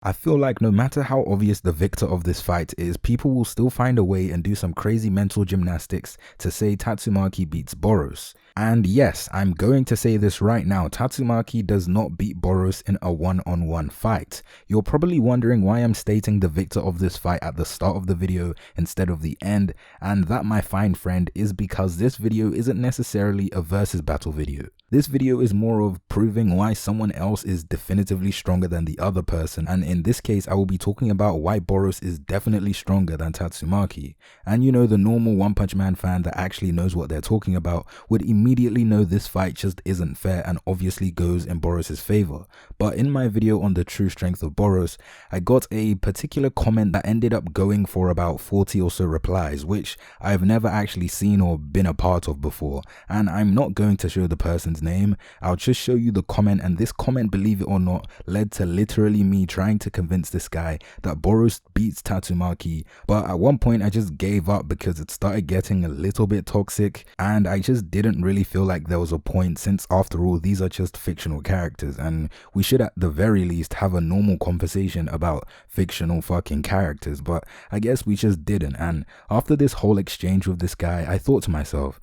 I feel like no matter how obvious the victor of this fight is, people will still find a way and do some crazy mental gymnastics to say Tatsumaki beats Boros. And yes, I'm going to say this right now, Tatsumaki does not beat Boros in a one-on-one fight. You're probably wondering why I'm stating the victor of this fight at the start of the video instead of the end, and that, my fine friend, is because this video isn't necessarily a versus battle video. This video is more of proving why someone else is definitively stronger than the other person, and in this case I will be talking about why Boros is definitely stronger than Tatsumaki. And you know, the normal One Punch Man fan that actually knows what they're talking about would immediately know this fight just isn't fair and obviously goes in Boros' favor. But in my video on the true strength of Boros, I got a particular comment that ended up going for about 40 or so replies, which I've never actually seen or been a part of before, and I'm not going to show the person's name. I'll just show you the comment, and this comment, believe it or not, led to literally me trying to convince this guy that Boros beats Tatsumaki, but at one point I just gave up because it started getting a little bit toxic, and I just didn't really feel like there was a point, since after all these are just fictional characters and we should at the very least have a normal conversation about fictional fucking characters. But I guess we just didn't, and after this whole exchange with this guy, I thought to myself,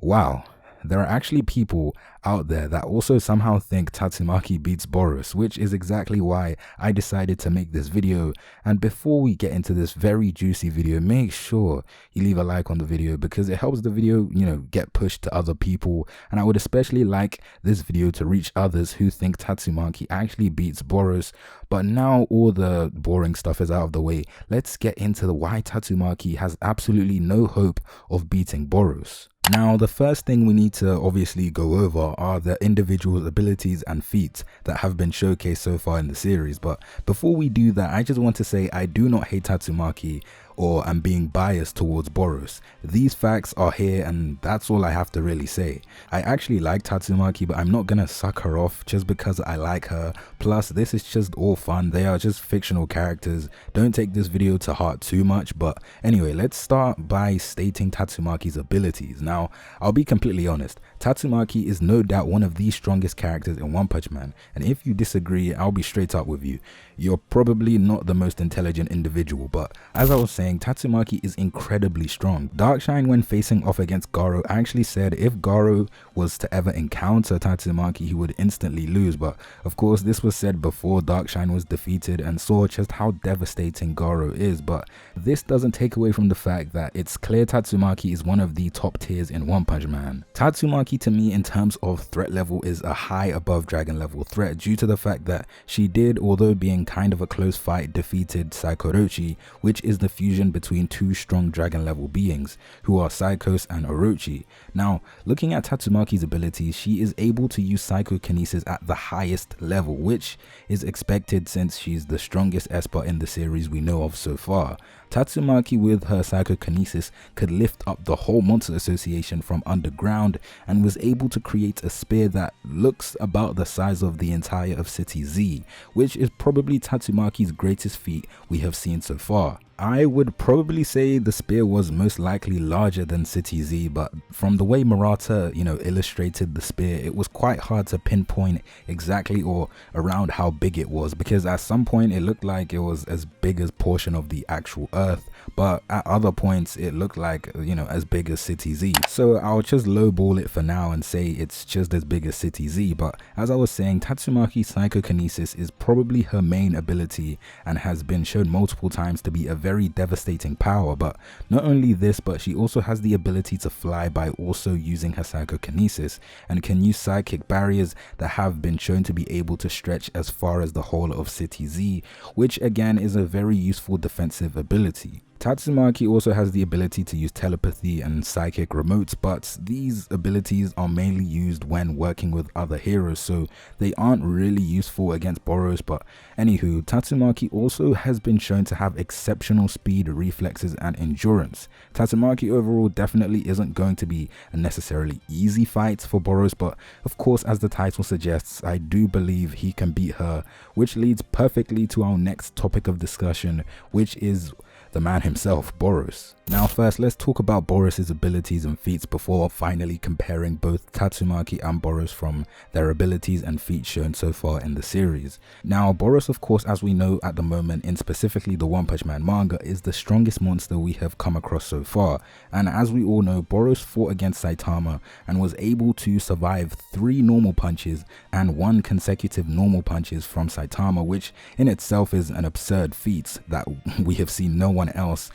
wow, there are actually people out there that also somehow think Tatsumaki beats Boros, which is exactly why I decided to make this video. And before we get into this very juicy video, make sure you leave a like on the video because it helps the video, you know, get pushed to other people. And I would especially like this video to reach others who think Tatsumaki actually beats Boros. But now all the boring stuff is out of the way, let's get into why Tatsumaki has absolutely no hope of beating Boros. Now, the first thing we need to obviously go over are the individual's abilities and feats that have been showcased so far in the series. But before we do that, I just want to say I do not hate Tatsumaki or am being biased towards Boros. These facts are here and that's all I have to really say. I actually like Tatsumaki, but I'm not gonna suck her off just because I like her. Plus, this is just all fun. They are just fictional characters. Don't take this video to heart too much. But anyway, let's start by stating Tatsumaki's abilities. Now, I'll be completely honest, Tatsumaki is no doubt one of the strongest characters in One Punch Man, and if you disagree, I'll be straight up with you. You're probably not the most intelligent individual, but as I was saying, Tatsumaki is incredibly strong. Darkshine, when facing off against Garo, actually said if Garo was to ever encounter Tatsumaki, he would instantly lose, but of course this was said before Darkshine was defeated and saw just how devastating Garo is. But this doesn't take away from the fact that it's clear Tatsumaki is one of the top tiers in One Punch Man. Tatsumaki, to me, in terms of threat level, is a high above dragon level threat due to the fact that she did, although being kind of a close fight, defeated Saikorochi, which is the fusion between two strong dragon level beings who are Psychos and Orochi. Now, looking at Tatsumaki's abilities, she is able to use psychokinesis at the highest level, which is expected since she's the strongest esper in the series we know of so far. Tatsumaki with her psychokinesis could lift up the whole Monster Association from underground and was able to create a spear that looks about the size of the entire of City Z, which is probably Tatsumaki's greatest feat we have seen so far. I would probably say the spear was most likely larger than City Z, but from the way Murata, illustrated the spear, it was quite hard to pinpoint exactly or around how big it was, because at some point it looked like it was as big as portion of the actual Earth, but at other points it looked like, as big as City Z. So I'll just lowball it for now and say it's just as big as City Z. But as I was saying, Tatsumaki's psychokinesis is probably her main ability and has been shown multiple times to be a very devastating power. But not only this, but she also has the ability to fly by also using her psychokinesis, and can use psychic barriers that have been shown to be able to stretch as far as the whole of City Z, which again is a very useful defensive ability. Tatsumaki also has the ability to use telepathy and psychic remotes, but these abilities are mainly used when working with other heroes, so they aren't really useful against Boros. But anywho, Tatsumaki also has been shown to have exceptional speed, reflexes and endurance. Tatsumaki overall definitely isn't going to be a necessarily easy fight for Boros, but of course, as the title suggests, I do believe he can beat her, which leads perfectly to our next topic of discussion, which is the man himself, Boros. Now first, let's talk about Boros' abilities and feats before finally comparing both Tatsumaki and Boros from their abilities and feats shown so far in the series. Now Boros, of course, as we know at the moment in specifically the One Punch Man manga, is the strongest monster we have come across so far, and as we all know, Boros fought against Saitama and was able to survive 3 normal punches and 1 consecutive normal punches from Saitama, which in itself is an absurd feat that we have seen no one else,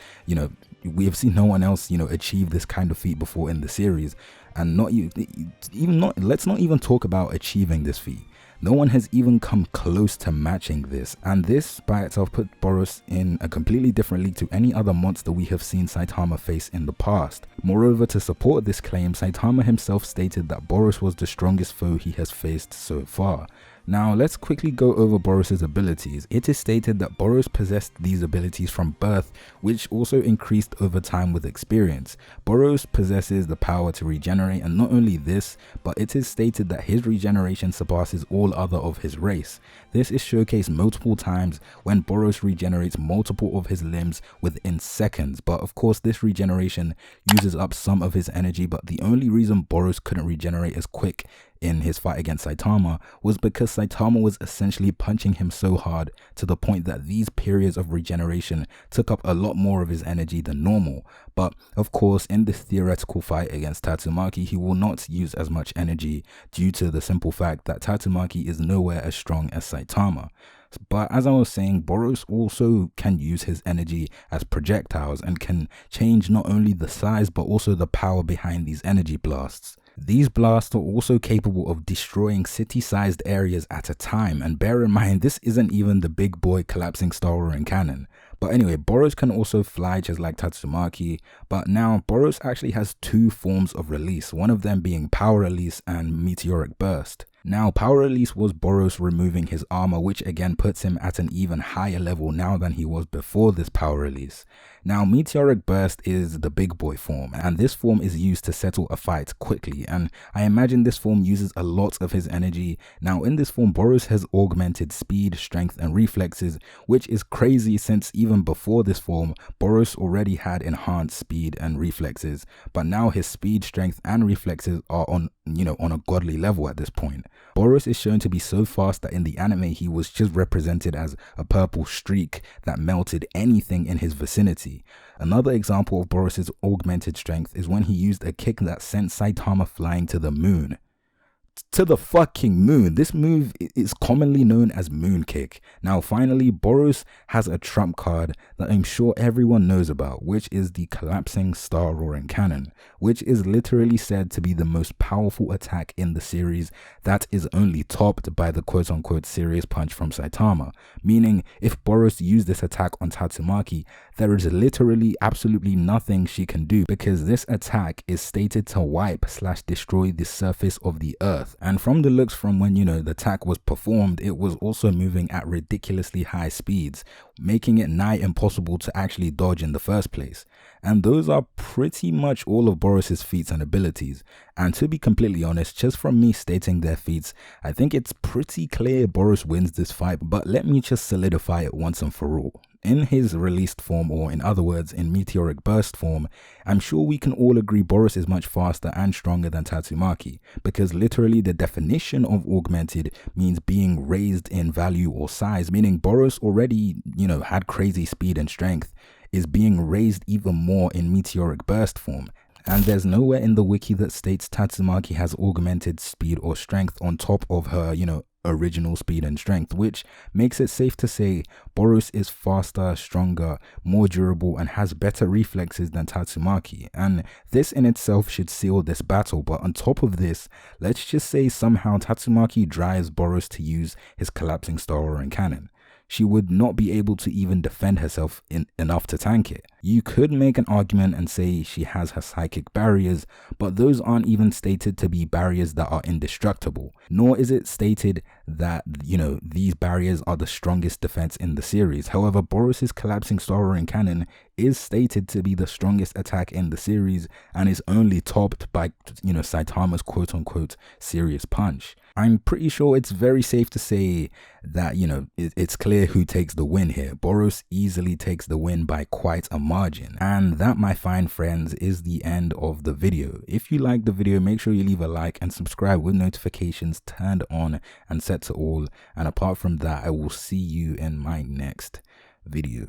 achieve this kind of feat before in the series. And let's not even talk about achieving this feat. No one has even come close to matching this, and this by itself put Boros in a completely different league to any other monster we have seen Saitama face in the past. Moreover, to support this claim, Saitama himself stated that Boros was the strongest foe he has faced so far. Now let's quickly go over Boros' abilities. It is stated that Boros possessed these abilities from birth, which also increased over time with experience. Boros possesses the power to regenerate, and not only this, but it is stated that his regeneration surpasses all other of his race. This is showcased multiple times when Boros regenerates multiple of his limbs within seconds, but of course this regeneration uses up some of his energy, but the only reason Boros couldn't regenerate as quick in his fight against Saitama was because Saitama was essentially punching him so hard to the point that these periods of regeneration took up a lot more of his energy than normal. But of course, in this theoretical fight against Tatsumaki, he will not use as much energy due to the simple fact that Tatsumaki is nowhere as strong as Saitama. But as I was saying, Boros also can use his energy as projectiles and can change not only the size but also the power behind these energy blasts. These blasts are also capable of destroying city-sized areas at a time, and bear in mind this isn't even the big boy collapsing star roaring cannon. But anyway, Boros can also fly just like Tatsumaki, but now Boros actually has 2 forms of release, one of them being power release and meteoric burst. Now power release was Boros removing his armor, which again puts him at an even higher level now than he was before this power release. Now meteoric burst is the big boy form, and this form is used to settle a fight quickly, and I imagine this form uses a lot of his energy. Now in this form, Boros has augmented speed, strength and reflexes, which is crazy since even before this form Boros already had enhanced speed and reflexes, but now his speed, strength and reflexes are on a godly level at this point. Boros is shown to be so fast that in the anime he was just represented as a purple streak that melted anything in his vicinity. Another example of Boros' augmented strength is when he used a kick that sent Saitama flying to the moon. To the fucking moon. This move is commonly known as moon kick. Now finally, Boros has a trump card that I'm sure everyone knows about, which is the collapsing star roaring cannon, which is literally said to be the most powerful attack in the series that is only topped by the quote-unquote serious punch from Saitama, meaning if Boros used this attack on Tatsumaki, there is literally absolutely nothing she can do because this attack is stated to wipe/destroy the surface of the earth. And from the looks from when the attack was performed, it was also moving at ridiculously high speeds, making it nigh impossible to actually dodge in the first place. And those are pretty much all of Boros' feats and abilities. And to be completely honest, just from me stating their feats, I think it's pretty clear Boros wins this fight, but let me just solidify it once and for all. In his released form, or in other words, in meteoric burst form, I'm sure we can all agree Boros is much faster and stronger than Tatsumaki, because literally the definition of augmented means being raised in value or size, meaning Boros already, had crazy speed and strength, is being raised even more in meteoric burst form. And there's nowhere in the wiki that states Tatsumaki has augmented speed or strength on top of her, original speed and strength, which makes it safe to say Boros is faster, stronger, more durable and has better reflexes than Tatsumaki, and this in itself should seal this battle. But on top of this, let's just say somehow Tatsumaki drives Boros to use his collapsing star roaring cannon. She would not be able to even defend herself enough to tank it. You could make an argument and say she has her psychic barriers, but those aren't even stated to be barriers that are indestructible, nor is it stated that, these barriers are the strongest defense in the series. However, Boros' collapsing star rolling cannon is stated to be the strongest attack in the series and is only topped by, Saitama's quote-unquote serious punch. I'm pretty sure it's very safe to say that, it's clear who takes the win here. Boros easily takes the win by quite a margin. And that, my fine friends, is the end of the video. If you like the video, make sure you leave a like and subscribe with notifications turned on and set to all. And apart from that, I will see you in my next video.